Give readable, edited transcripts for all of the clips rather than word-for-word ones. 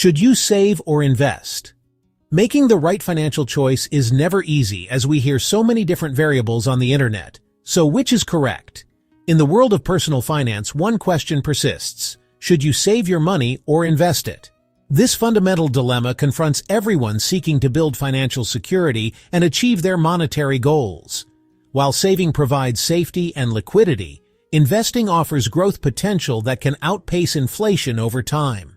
Should you save or invest? Making the right financial choice is never easy, as we hear so many different variables on the internet. So which is correct? In the world of personal finance, one question persists: should you save your money or invest it? This fundamental dilemma confronts everyone seeking to build financial security and achieve their monetary goals. While saving provides safety and liquidity, investing offers growth potential that can outpace inflation over time.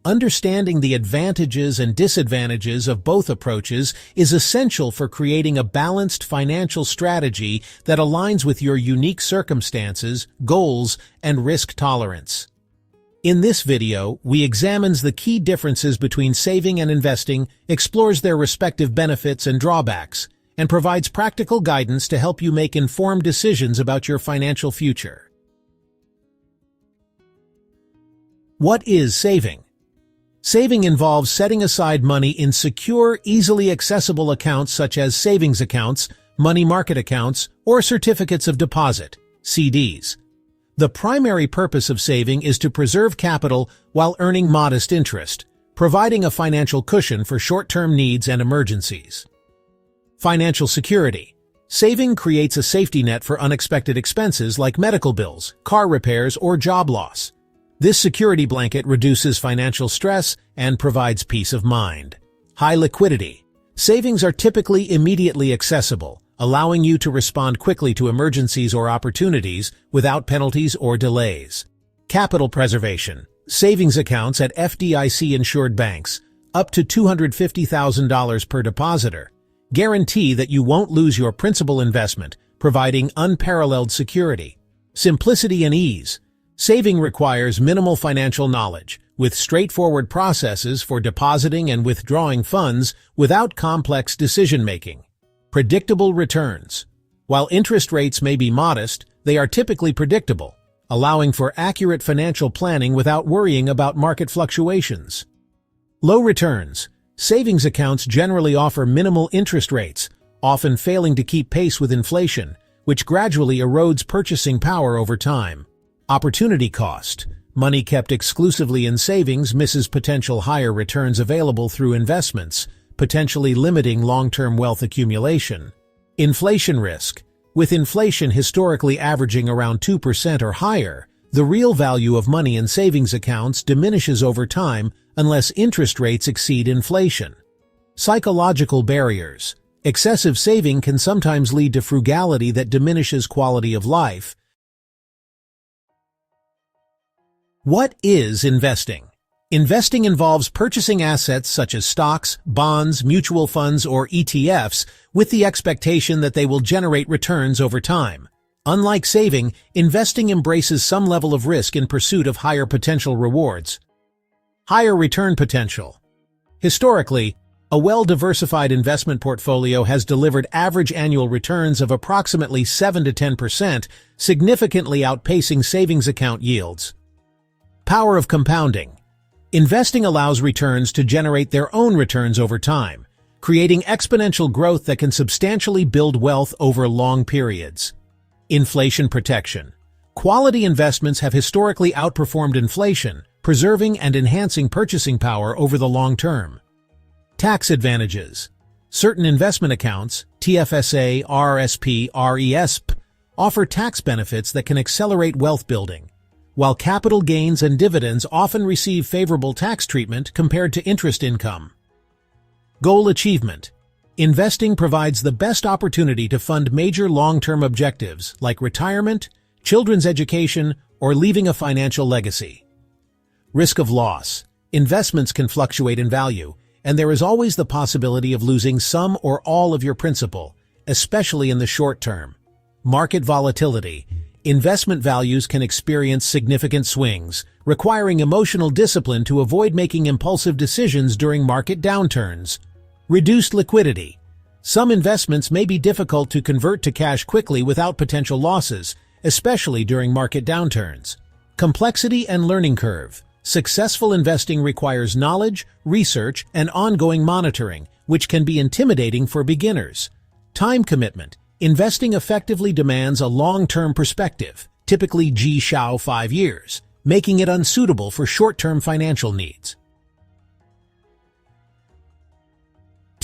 Understanding the advantages and disadvantages of both approaches is essential for creating a balanced financial strategy that aligns with your unique circumstances, goals, and risk tolerance. In this video, we examines the key differences between saving and investing, explores their respective benefits and drawbacks, and provides practical guidance to help you make informed decisions about your financial future. What is saving? Saving involves setting aside money in secure, easily accessible accounts such as savings accounts, money market accounts, or certificates of deposit, CDs. The primary purpose of saving is to preserve capital while earning modest interest, providing a financial cushion for short-term needs and emergencies. Financial security. Saving creates a safety net for unexpected expenses like medical bills, car repairs, or job loss. This security blanket reduces financial stress and provides peace of mind. High liquidity. Savings are typically immediately accessible, allowing you to respond quickly to emergencies or opportunities without penalties or delays. Capital preservation. Savings accounts at FDIC-insured banks, up to $250,000 per depositor, guarantee that you won't lose your principal investment, providing unparalleled security. Simplicity and ease. Saving requires minimal financial knowledge, with straightforward processes for depositing and withdrawing funds without complex decision-making. Predictable returns. While interest rates may be modest, they are typically predictable, allowing for accurate financial planning without worrying about market fluctuations. Low returns. Savings accounts generally offer minimal interest rates, often failing to keep pace with inflation, which gradually erodes purchasing power over time. Opportunity cost. Money kept exclusively in savings misses potential higher returns available through investments, potentially limiting long-term wealth accumulation. Inflation risk. With inflation historically averaging around 2% or higher, the real value of money in savings accounts diminishes over time unless interest rates exceed inflation. Psychological barriers. Excessive saving can sometimes lead to frugality that diminishes quality of life. What is investing? Investing involves purchasing assets such as stocks, bonds, mutual funds, or ETFs with the expectation that they will generate returns over time. Unlike saving, investing embraces some level of risk in pursuit of higher potential rewards. Higher return potential. Historically, a well-diversified investment portfolio has delivered average annual returns of approximately 7 to 10%, significantly outpacing savings account yields. Power of compounding. Investing allows returns to generate their own returns over time, creating exponential growth that can substantially build wealth over long periods. Inflation protection. Quality investments have historically outperformed inflation, preserving and enhancing purchasing power over the long term. Tax advantages. Certain investment accounts, TFSA, RRSP, RESP, offer tax benefits that can accelerate wealth building, while capital gains and dividends often receive favorable tax treatment compared to interest income. Goal achievement. Investing provides the best opportunity to fund major long-term objectives like retirement, children's education, or leaving a financial legacy. Risk of loss. Investments can fluctuate in value, and there is always the possibility of losing some or all of your principal, especially in the short term. Market volatility. Investment values can experience significant swings, requiring emotional discipline to avoid making impulsive decisions during market downturns. Reduced liquidity. Some investments may be difficult to convert to cash quickly without potential losses, especially during market downturns. Complexity and learning curve. Successful investing requires knowledge, research, and ongoing monitoring, which can be intimidating for beginners. Time commitment. Investing effectively demands a long-term perspective, typically G-Shao 5 years, making it unsuitable for short-term financial needs.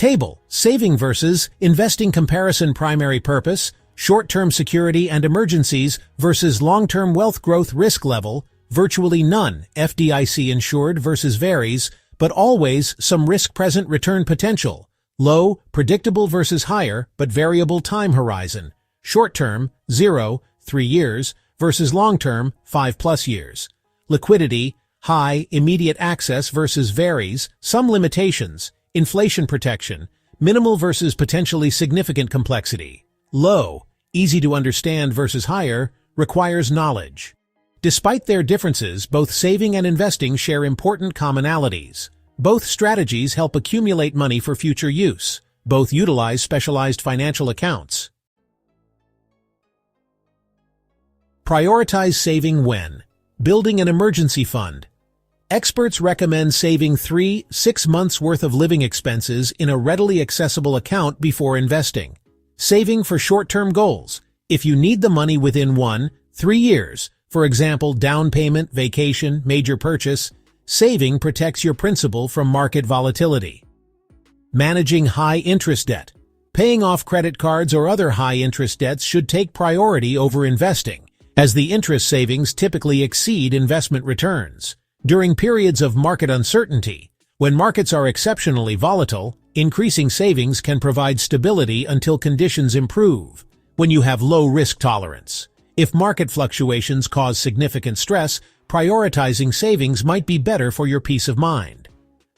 Table: saving versus investing comparison. Primary purpose: short-term security and emergencies versus long-term wealth growth. Risk level: virtually none. FDIC insured versus varies, but always some risk. Present return potential: low, predictable versus higher, but variable. Time horizon: short-term, 0, 3 years, versus long-term, 5+ years. Liquidity: high, immediate access versus varies, some limitations. Inflation protection: minimal versus potentially significant. Complexity: low, easy to understand versus higher, requires knowledge. Despite their differences, both saving and investing share important commonalities. Both strategies help accumulate money for future use. Both utilize specialized financial accounts. Prioritize saving when building an emergency fund. Experts recommend saving 3-6 months' worth of living expenses in a readily accessible account before investing. Saving for short-term goals: if you need the money within 1-3 years, for example, down payment, vacation, major purchase, saving protects your principal from market volatility. Managing high-interest debt: paying off credit cards or other high-interest debts should take priority over investing, as the interest savings typically exceed investment returns. During periods of market uncertainty, when markets are exceptionally volatile, increasing savings can provide stability until conditions improve. When you have low risk tolerance: if market fluctuations cause significant stress, prioritizing savings might be better for your peace of mind.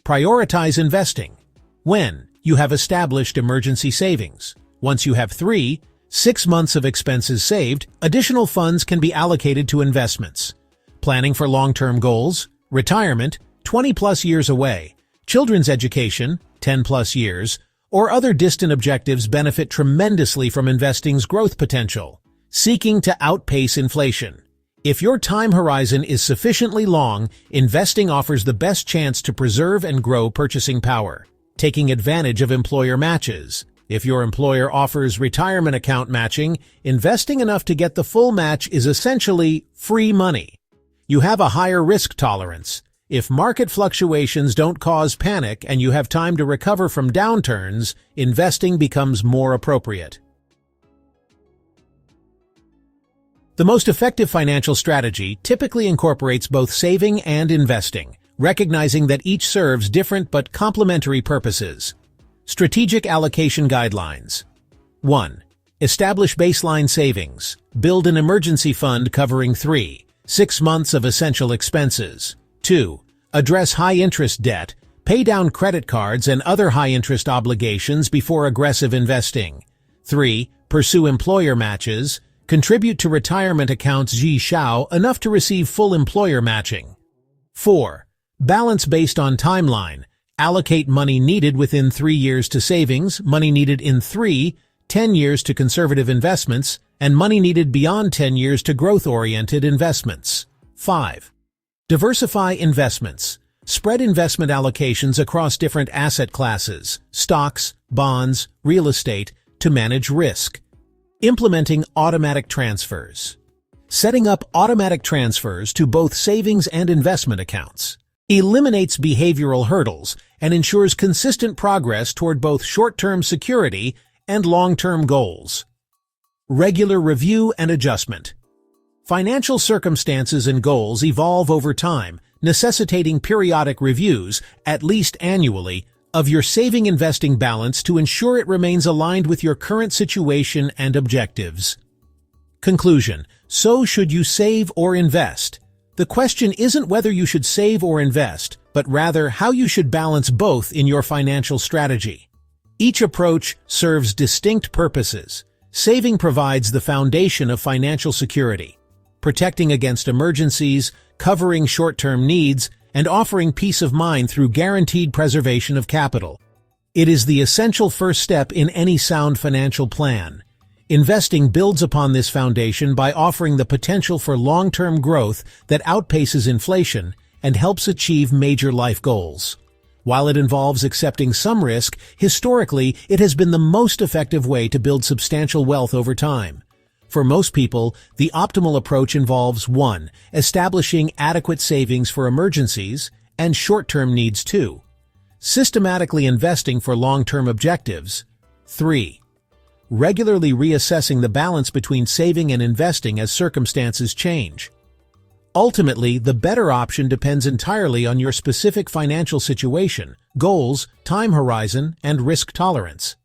Prioritize investing when you have established emergency savings. Once you have 3-6 months of expenses saved, additional funds can be allocated to investments. Planning for long-term goals: retirement, 20+ years away, children's education, 10+ years, or other distant objectives benefit tremendously from investing's growth potential. Seeking to outpace inflation: if your time horizon is sufficiently long, investing offers the best chance to preserve and grow purchasing power. Taking advantage of employer matches: if your employer offers retirement account matching, investing enough to get the full match is essentially free money. You have a higher risk tolerance: if market fluctuations don't cause panic and you have time to recover from downturns, investing becomes more appropriate. The most effective financial strategy typically incorporates both saving and investing, recognizing that each serves different but complementary purposes. Strategic allocation guidelines: 1. Establish baseline savings. Build an emergency fund covering 3-6 months of essential expenses. 2. Address high-interest debt. Pay down credit cards and other high-interest obligations before aggressive investing. 3. Pursue employer matches. Contribute to retirement accounts enough to receive full employer matching. 4. Balance based on timeline. Allocate money needed within 3 years to savings, money needed in 3-10 years to conservative investments, and money needed beyond 10 years to growth-oriented investments. 5. Diversify investments. Spread investment allocations across different asset classes, stocks, bonds, real estate, to manage risk. Implementing automatic transfers. Setting up automatic transfers to both savings and investment accounts eliminates behavioral hurdles and ensures consistent progress toward both short-term security and long-term goals. Regular review and adjustment. Financial circumstances and goals evolve over time, necessitating periodic reviews, at least annually, of your saving-investing balance to ensure it remains aligned with your current situation and objectives. Conclusion: so should you save or invest? The question isn't whether you should save or invest, but rather how you should balance both in your financial strategy. Each approach serves distinct purposes. Saving provides the foundation of financial security, protecting against emergencies, covering short-term needs, and offering peace of mind through guaranteed preservation of capital. It is the essential first step in any sound financial plan. Investing builds upon this foundation by offering the potential for long-term growth that outpaces inflation and helps achieve major life goals. While it involves accepting some risk, historically it has been the most effective way to build substantial wealth over time. For most people, the optimal approach involves 1. Establishing adequate savings for emergencies and short-term needs. 2. Systematically investing for long-term objectives. 3. Regularly reassessing the balance between saving and investing as circumstances change. Ultimately, the better option depends entirely on your specific financial situation, goals, time horizon, and risk tolerance.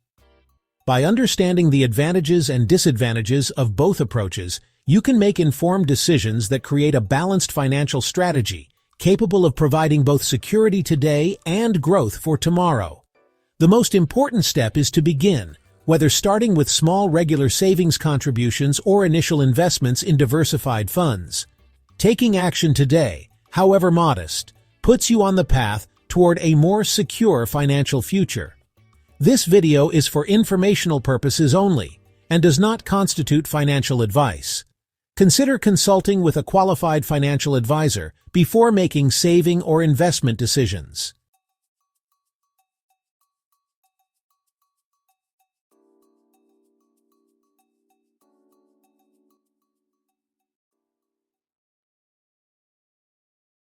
By understanding the advantages and disadvantages of both approaches, you can make informed decisions that create a balanced financial strategy, capable of providing both security today and growth for tomorrow. The most important step is to begin, whether starting with small regular savings contributions or initial investments in diversified funds. Taking action today, however modest, puts you on the path toward a more secure financial future. This video is for informational purposes only and does not constitute financial advice. Consider consulting with a qualified financial advisor before making saving or investment decisions.